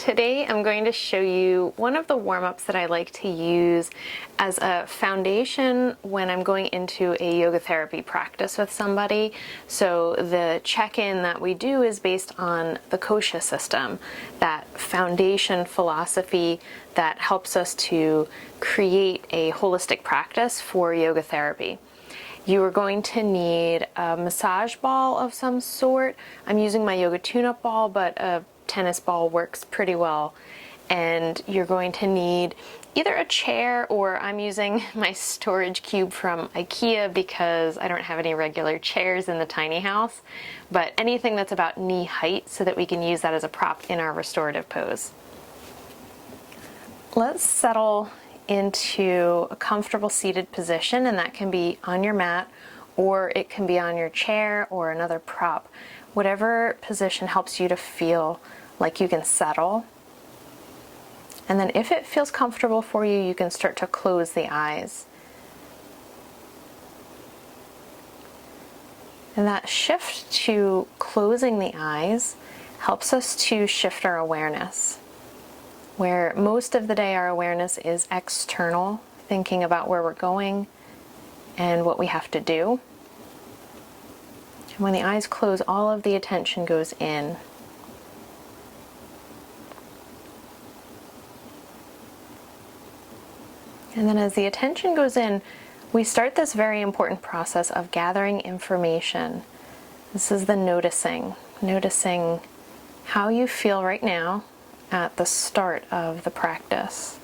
Today I'm going to show you one of the warm-ups that I like to use as a foundation when I'm going into a yoga therapy practice with somebody. So the check-in that we do is based on the Kosha system, that foundation philosophy that helps us to create a holistic practice for yoga therapy. You are going to need a massage ball of some sort. I'm using my yoga tune-up ball, but a tennis ball works pretty well. And you're going to need either a chair, or I'm using my storage cube from IKEA because I don't have any regular chairs in the tiny house, but anything that's about knee height so that we can use that as a prop in our restorative pose. Let's settle into a comfortable seated position, and that can be on your mat or it can be on your chair or another prop. Whatever position helps you to feel like you can settle. And then if it feels comfortable for you, you can start to close the eyes. And that shift to closing the eyes helps us to shift our awareness. Where most of the day our awareness is external, thinking about where we're going and what we have to do. And when the eyes close, all of the attention goes in. And then as the attention goes in, we start this very important process of gathering information. This is the noticing how you feel right now at the start of the practice.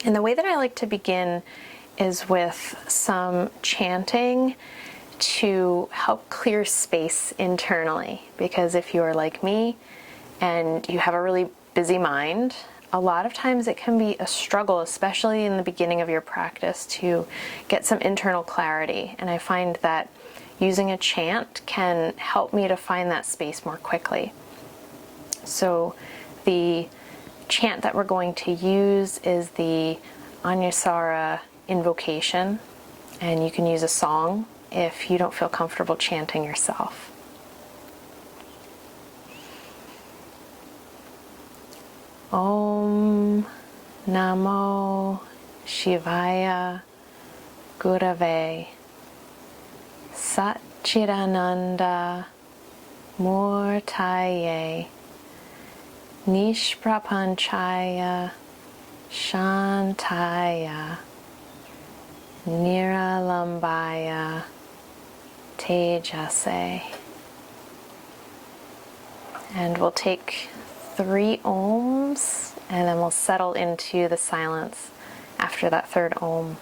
And the way that I like to begin is with some chanting to help clear space internally. Because if you're like me and you have a really busy mind, a lot of times it can be a struggle, especially in the beginning of your practice, to get some internal clarity. And I find that using a chant can help me to find that space more quickly. So the chant that we're going to use is the Anusara invocation, and you can use a song if you don't feel comfortable chanting yourself. Om Namo Shivaya Gurave Satchidananda Murtaye Nishprapanchaya Shantaya Niralambaya Tejase. And we'll take 3 ohms, and then we'll settle into the silence after that third ohm.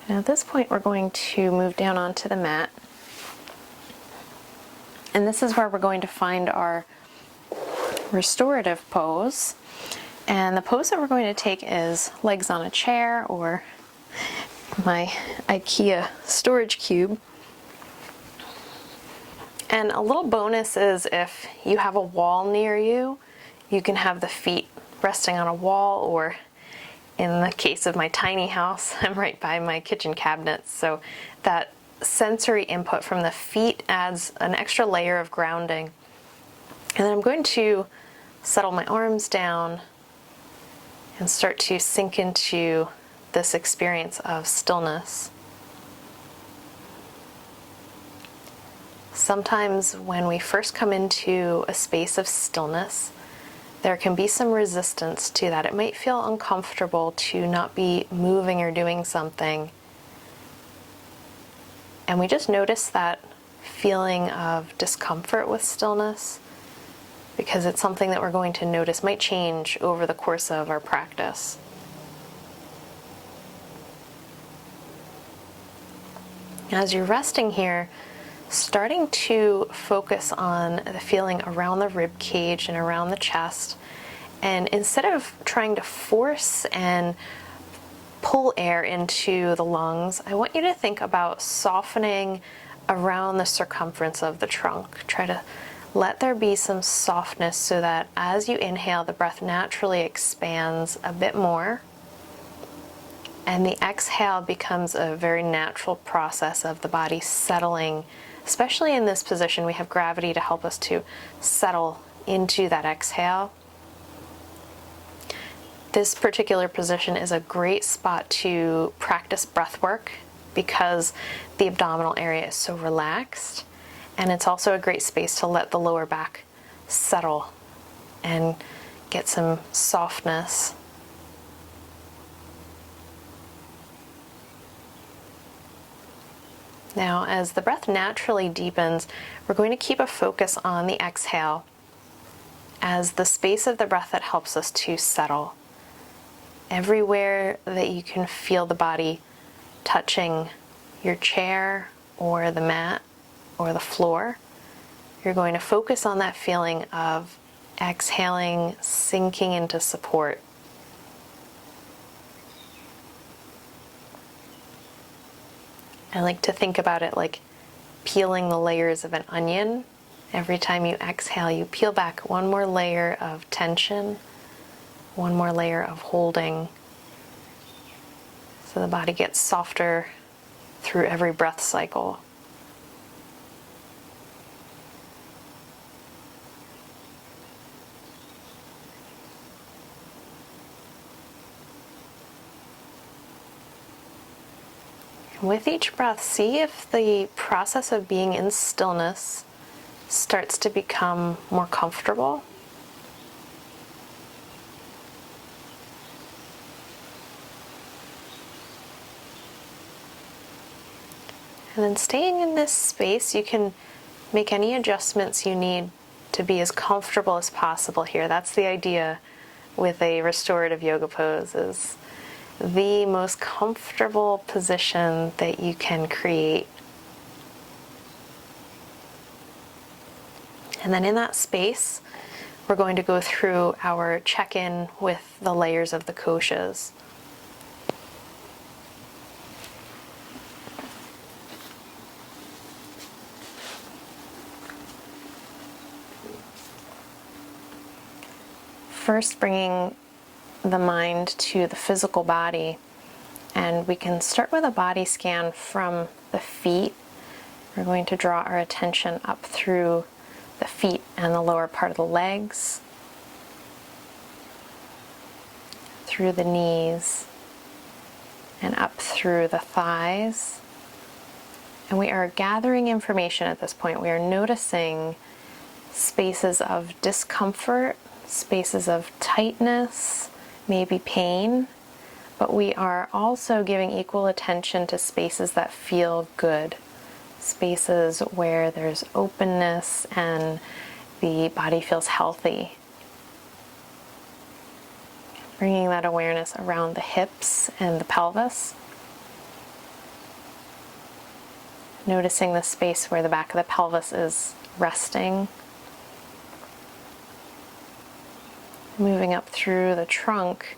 Now at this point we're going to move down onto the mat, and this is where we're going to find our restorative pose. And the pose that we're going to take is legs on a chair or my IKEA storage cube. And a little bonus is if you have a wall near you, you can have the feet resting on a wall, or in the case of my tiny house, I'm right by my kitchen cabinets, so that sensory input from the feet adds an extra layer of grounding. And then I'm going to settle my arms down and start to sink into this experience of stillness. Sometimes when we first come into a space of stillness, there can be some resistance to that. It might feel uncomfortable to not be moving or doing something. And we just notice that feeling of discomfort with stillness, because it's something that we're going to notice might change over the course of our practice. As you're resting here, starting to focus on the feeling around the rib cage and around the chest. And instead of trying to force and pull air into the lungs, I want you to think about softening around the circumference of the trunk. Try to let there be some softness so that as you inhale, the breath naturally expands a bit more. And the exhale becomes a very natural process of the body settling. Especially in this position, we have gravity to help us to settle into that exhale. This particular position is a great spot to practice breath work because the abdominal area is so relaxed. And it's also a great space to let the lower back settle and get some softness. Now, as the breath naturally deepens, we're going to keep a focus on the exhale as the space of the breath that helps us to settle. Everywhere that you can feel the body touching your chair or the mat or the floor, you're going to focus on that feeling of exhaling, sinking into support. I like to think about it like peeling the layers of an onion. Every time you exhale, you peel back one more layer of tension, one more layer of holding, so the body gets softer through every breath cycle. With each breath, see if the process of being in stillness starts to become more comfortable. And then staying in this space, you can make any adjustments you need to be as comfortable as possible here. That's the idea with a restorative yoga pose, is the most comfortable position that you can create. And then in that space, we're going to go through our check-in with the layers of the koshas. First, bringing the mind to the physical body, and we can start with a body scan from the feet. We're going to draw our attention up through the feet and the lower part of the legs, through the knees, and up through the thighs. And we are gathering information at this point. We are noticing spaces of discomfort, spaces of tightness, maybe pain, but we are also giving equal attention to spaces that feel good, spaces where there's openness and the body feels healthy. Bringing that awareness around the hips and the pelvis. Noticing the space where the back of the pelvis is resting. Moving up through the trunk,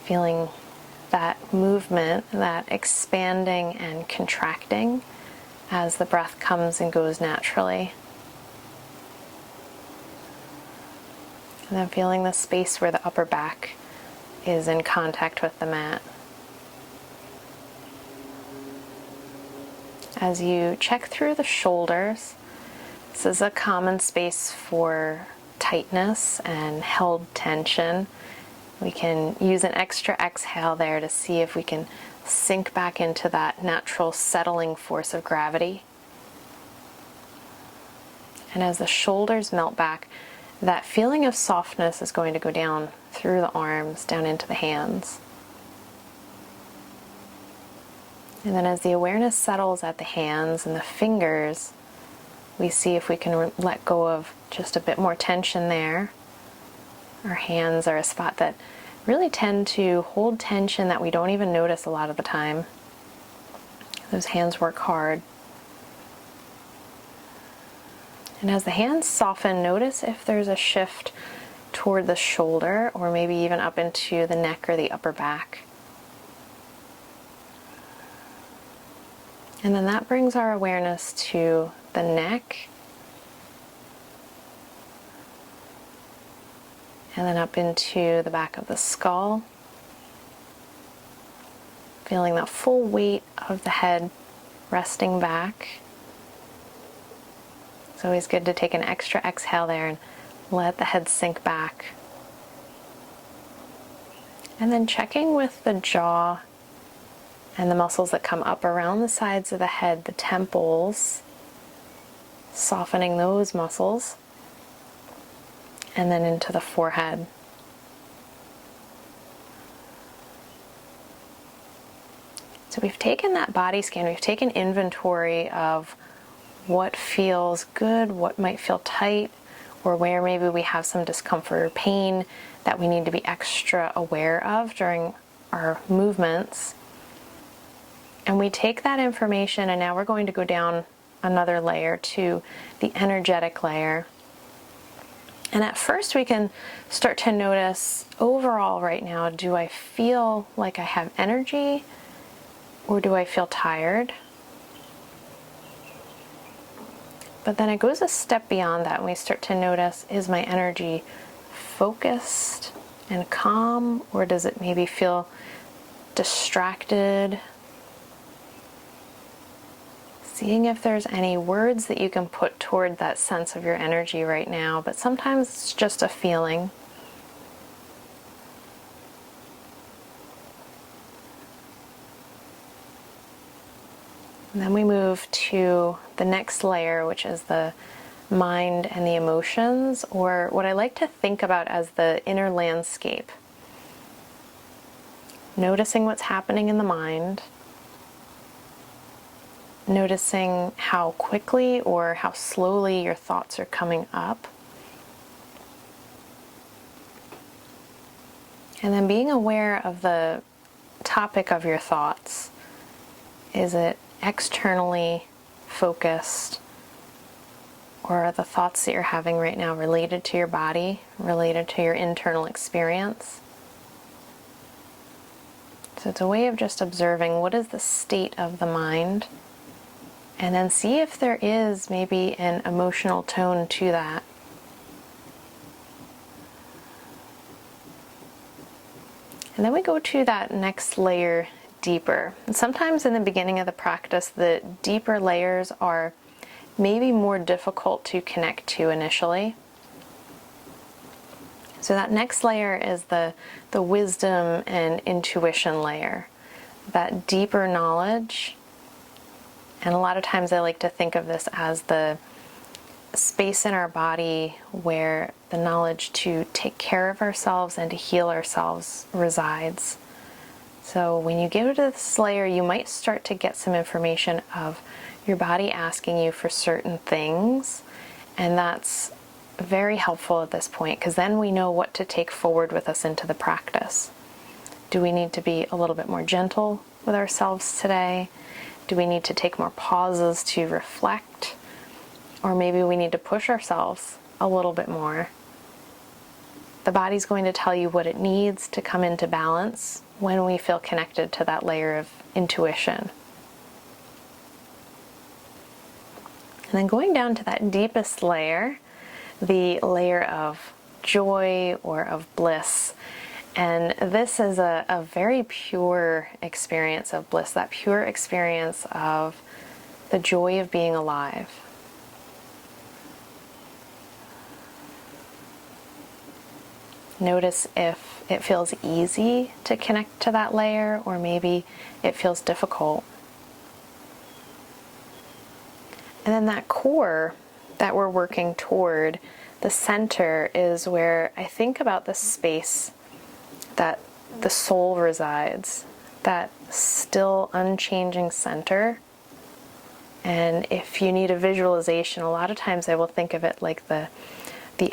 feeling that movement, that expanding and contracting as the breath comes and goes naturally. And then feeling the space where the upper back is in contact with the mat. As you check through the shoulders, this is a common space for tightness and held tension. We can use an extra exhale there to see if we can sink back into that natural settling force of gravity. And as the shoulders melt back, that feeling of softness is going to go down through the arms, down into the hands. And then as the awareness settles at the hands and the fingers, we see if we can let go of just a bit more tension there. Our hands are a spot that really tend to hold tension that we don't even notice a lot of the time. Those hands work hard. And as the hands soften, notice if there's a shift toward the shoulder or maybe even up into the neck or the upper back. And then that brings our awareness to the neck, and then up into the back of the skull, feeling that full weight of the head resting back. It's always good to take an extra exhale there and let the head sink back. And then checking with the jaw and the muscles that come up around the sides of the head, the temples, softening those muscles, and then into the forehead. So we've taken that body scan, we've taken inventory of what feels good, what might feel tight, or where maybe we have some discomfort or pain that we need to be extra aware of during our movements. And we take that information and now we're going to go down another layer to the energetic layer. And at first we can start to notice overall right now, do I feel like I have energy or do I feel tired? But then it goes a step beyond that and we start to notice, is my energy focused and calm, or does it maybe feel distracted? Seeing if there's any words that you can put toward that sense of your energy right now, but sometimes it's just a feeling. And then we move to the next layer, which is the mind and the emotions, or what I like to think about as the inner landscape. Noticing what's happening in the mind, noticing how quickly or how slowly your thoughts are coming up. And then being aware of the topic of your thoughts. Is it externally focused, or are the thoughts that you're having right now related to your body, related to your internal experience? So it's a way of just observing what is the state of the mind, and then see if there is maybe an emotional tone to that. And then we go to that next layer deeper. And sometimes in the beginning of the practice, the deeper layers are maybe more difficult to connect to initially. So that next layer is the wisdom and intuition layer, that deeper knowledge. And a lot of times I like to think of this as the space in our body where the knowledge to take care of ourselves and to heal ourselves resides. So when you get to this layer, you might start to get some information of your body asking you for certain things, and that's very helpful at this point, because then we know what to take forward with us into the practice. Do we need to be a little bit more gentle with ourselves today? Do we need to take more pauses to reflect? Or maybe we need to push ourselves a little bit more. The body's going to tell you what it needs to come into balance when we feel connected to that layer of intuition. And then going down to that deepest layer, the layer of joy or of bliss. And this is a very pure experience of bliss, that pure experience of the joy of being alive. Notice if it feels easy to connect to that layer, or maybe it feels difficult. And then that core that we're working toward, the center is where I think about the space that the soul resides, that still unchanging center. And if you need a visualization, a lot of times I will think of it like the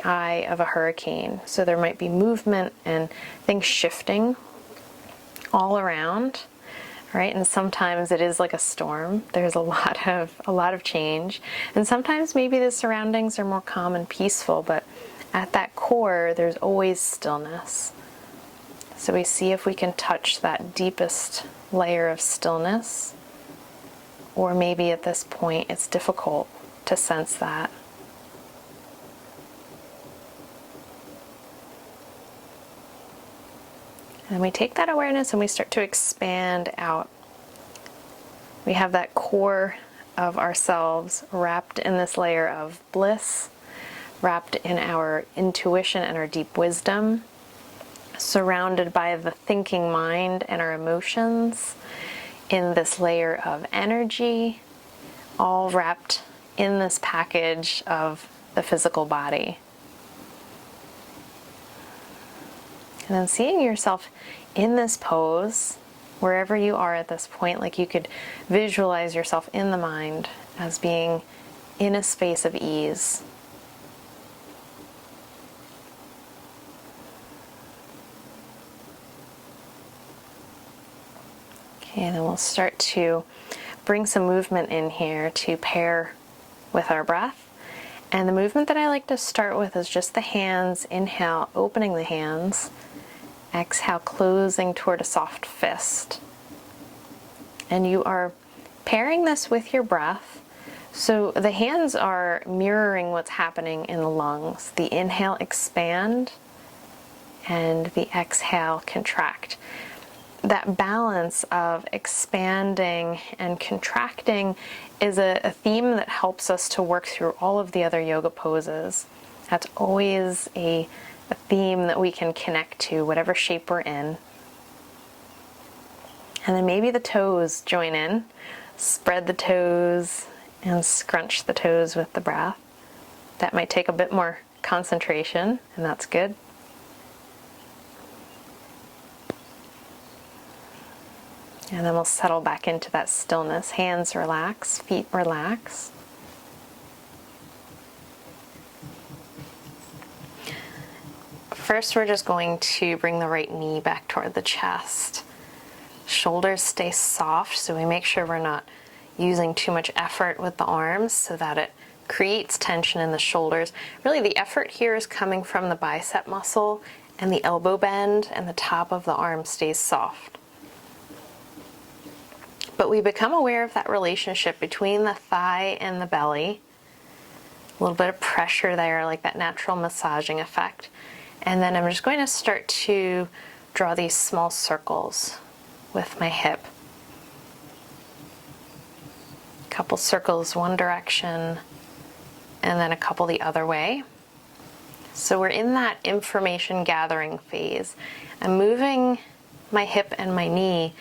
eye of a hurricane. So there might be movement and things shifting all around, right? And sometimes it is like a storm. There's a lot of change. And sometimes maybe the surroundings are more calm and peaceful, but at that core, there's always stillness. So we see if we can touch that deepest layer of stillness, or maybe at this point it's difficult to sense that. And we take that awareness and we start to expand out. We have that core of ourselves wrapped in this layer of bliss, wrapped in our intuition and our deep wisdom, surrounded by the thinking mind and our emotions, in this layer of energy, all wrapped in this package of the physical body. And then seeing yourself in this pose, wherever you are at this point, like you could visualize yourself in the mind as being in a space of ease. Okay, and then we'll start to bring some movement in here to pair with our breath. And the movement that I like to start with is just the hands. Inhale, opening the hands. Exhale, closing toward a soft fist. And you are pairing this with your breath. So the hands are mirroring what's happening in the lungs. The inhale, expand, and the exhale, contract. That balance of expanding and contracting is a theme that helps us to work through all of the other yoga poses. That's always a theme that we can connect to, whatever shape we're in. And then maybe the toes join in. Spread the toes and scrunch the toes with the breath. That might take a bit more concentration, and that's good. And then we'll settle back into that stillness. Hands relax, feet relax. First, we're just going to bring the right knee back toward the chest. Shoulders stay soft, so we make sure we're not using too much effort with the arms so that it creates tension in the shoulders. Really, the effort here is coming from the bicep muscle and the elbow bend, and the top of the arm stays soft. But we become aware of that relationship between the thigh and the belly. A little bit of pressure there, like that natural massaging effect. And then I'm just going to start to draw these small circles with my hip. A couple circles one direction, and then a couple the other way. So we're in that information gathering phase. I'm moving my hip and my knee,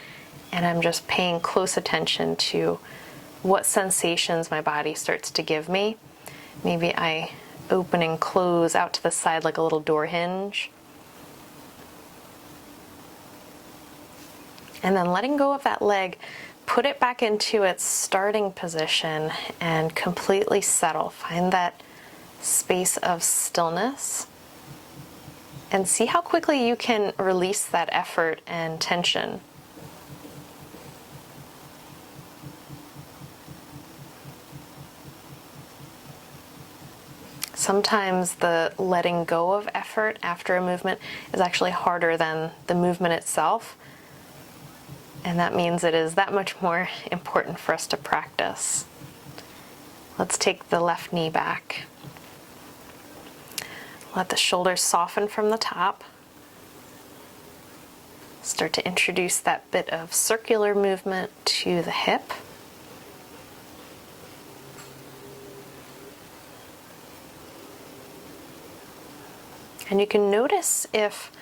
and I'm just paying close attention to what sensations my body starts to give me. Maybe I open and close out to the side like a little door hinge. And then letting go of that leg, put it back into its starting position and completely settle. Find that space of stillness and see how quickly you can release that effort and tension. Sometimes the letting go of effort after a movement is actually harder than the movement itself. And that means it is that much more important for us to practice. Let's take the left knee back. Let the shoulders soften from the top. Start to introduce that bit of circular movement to the hip. And you can notice if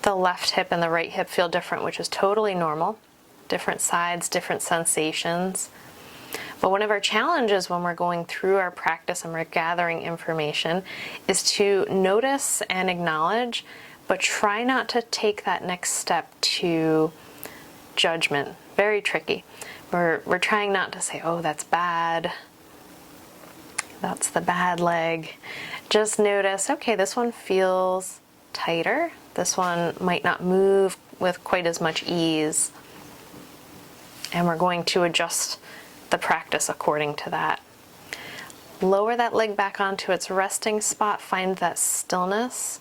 the left hip and the right hip feel different, which is totally normal. Different sides, different sensations. But one of our challenges when we're going through our practice and we're gathering information is to notice and acknowledge, but try not to take that next step to judgment. Very tricky. We're trying not to say, oh, that's bad. That's the bad leg. Just notice, okay, this one feels tighter. This one might not move with quite as much ease. And we're going to adjust the practice according to that. Lower that leg back onto its resting spot. Find that stillness.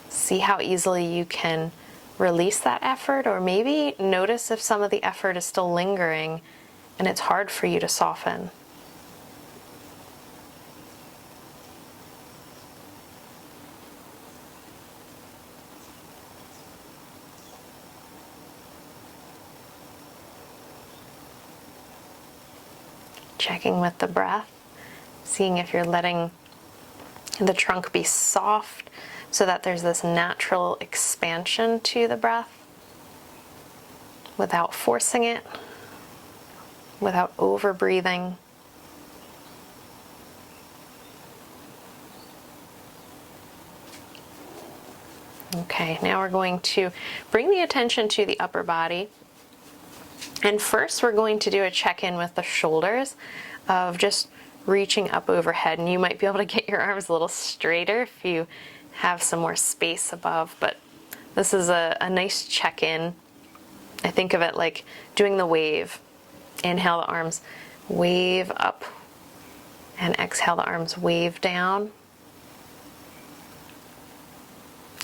See how easily you can release that effort, or maybe notice if some of the effort is still lingering and it's hard for you to soften. Checking with the breath, seeing if you're letting the trunk be soft so that there's this natural expansion to the breath without forcing it, without over breathing. Okay, now we're going to bring the attention to the upper body. And first we're going to do a check-in with the shoulders of just reaching up overhead. And you might be able to get your arms a little straighter if you have some more space above. But this is a nice check-in. I think of it like doing the wave. Inhale, the arms wave up. And exhale, the arms wave down.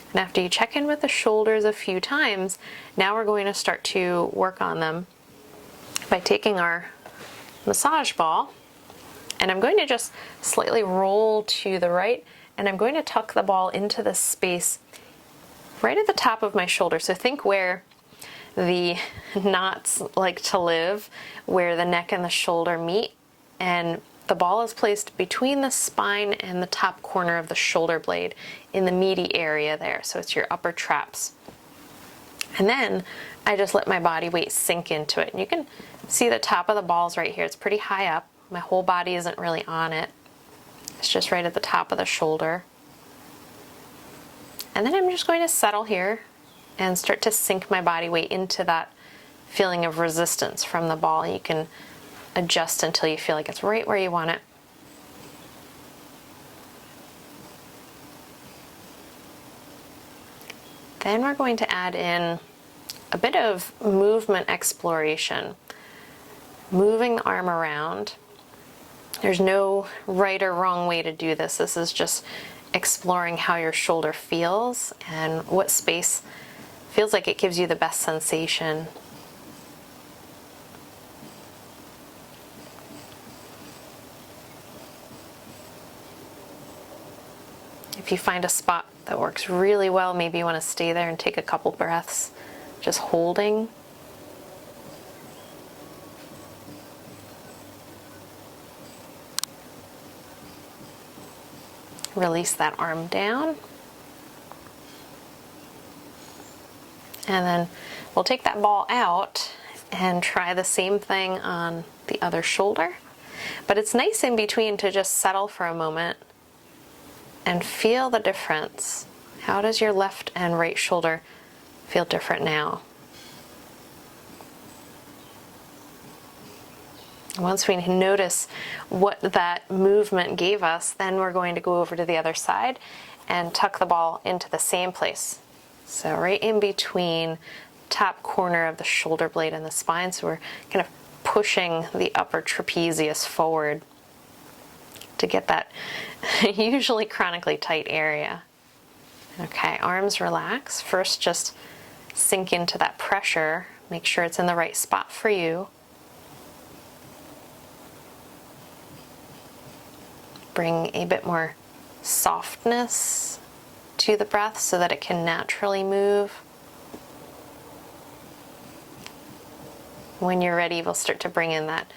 And after you check in with the shoulders a few times, now we're going to start to work on them by taking our massage ball, and I'm going to just slightly roll to the right, and I'm going to tuck the ball into the space right at the top of my shoulder. So think where the knots like to live, where the neck and the shoulder meet, and the ball is placed between the spine and the top corner of the shoulder blade in the meaty area there. So it's your upper traps. And then I just let my body weight sink into it. And you can see the top of the balls right here. It's pretty high up. My whole body isn't really on it. It's just right at the top of the shoulder. And then I'm just going to settle here and start to sink my body weight into that feeling of resistance from the ball. You can adjust until you feel like it's right where you want it. Then we're going to add in a bit of movement exploration. Moving the arm around. There's no right or wrong way to do this. This is just exploring how your shoulder feels and what space feels like it gives you the best sensation. If you find a spot that works really well, maybe you want to stay there and take a couple breaths, just holding. Release that arm down. And then we'll take that ball out and try the same thing on the other shoulder. But it's nice in between to just settle for a moment and feel the difference. How does your left and right shoulder feel different now? Once we notice what that movement gave us, then we're going to go over to the other side and tuck the ball into the same place. So right in between top corner of the shoulder blade and the spine. So we're kind of pushing the upper trapezius forward to get that usually chronically tight area. Okay, arms relax. First, just sink into that pressure. Make sure it's in the right spot for you. Bring a bit more softness to the breath so that it can naturally move. When you're ready, we'll start to bring in that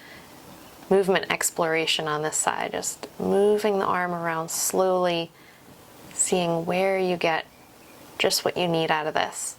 movement exploration on this side, just moving the arm around slowly, seeing where you get just what you need out of this.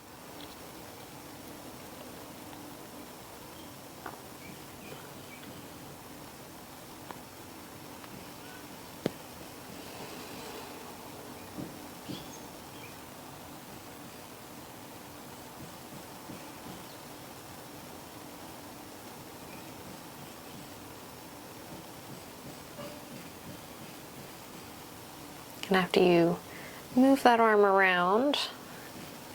And after you move that arm around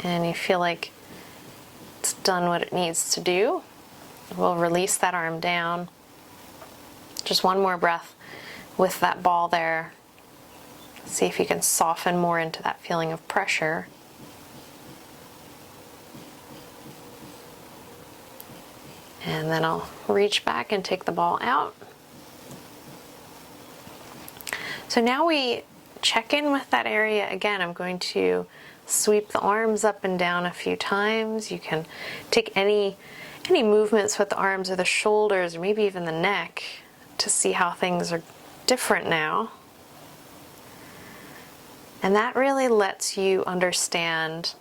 and you feel like it's done what it needs to do, we'll release that arm down. Just one more breath with that ball there. See if you can soften more into that feeling of pressure. And then I'll reach back and take the ball out. So now we check in with that area again. I'm going to sweep the arms up and down a few times. You can take any movements with the arms or the shoulders or maybe even the neck to see how things are different now. And that really lets you understand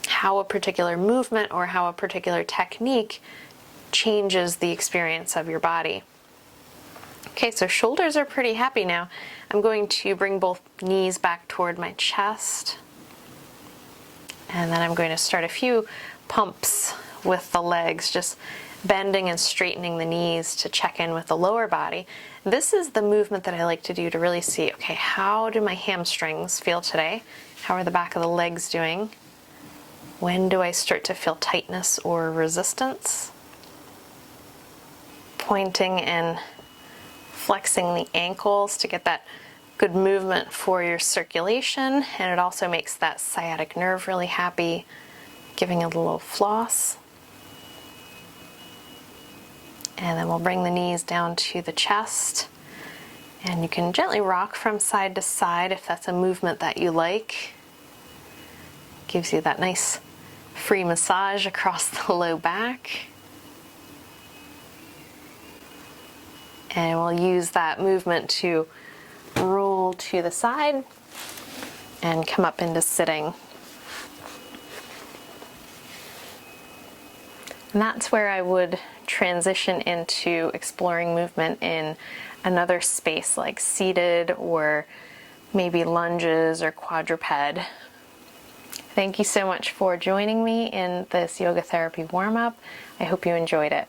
how a particular movement or how a particular technique changes the experience of your body. Okay, so shoulders are pretty happy now. I'm going to bring both knees back toward my chest. And then I'm going to start a few pumps with the legs, just bending and straightening the knees to check in with the lower body. This is the movement that I like to do to really see, okay, how do my hamstrings feel today? How are the back of the legs doing? When do I start to feel tightness or resistance? Pointing and flexing the ankles to get that good movement for your circulation, and it also makes that sciatic nerve really happy, giving it a little floss. And then we'll bring the knees down to the chest, and you can gently rock from side to side if that's a movement that you like. Gives you that nice free massage across the low back. And we'll use that movement to roll to the side and come up into sitting. And that's where I would transition into exploring movement in another space like seated or maybe lunges or quadruped. Thank you so much for joining me in this yoga therapy warm-up. I hope you enjoyed it.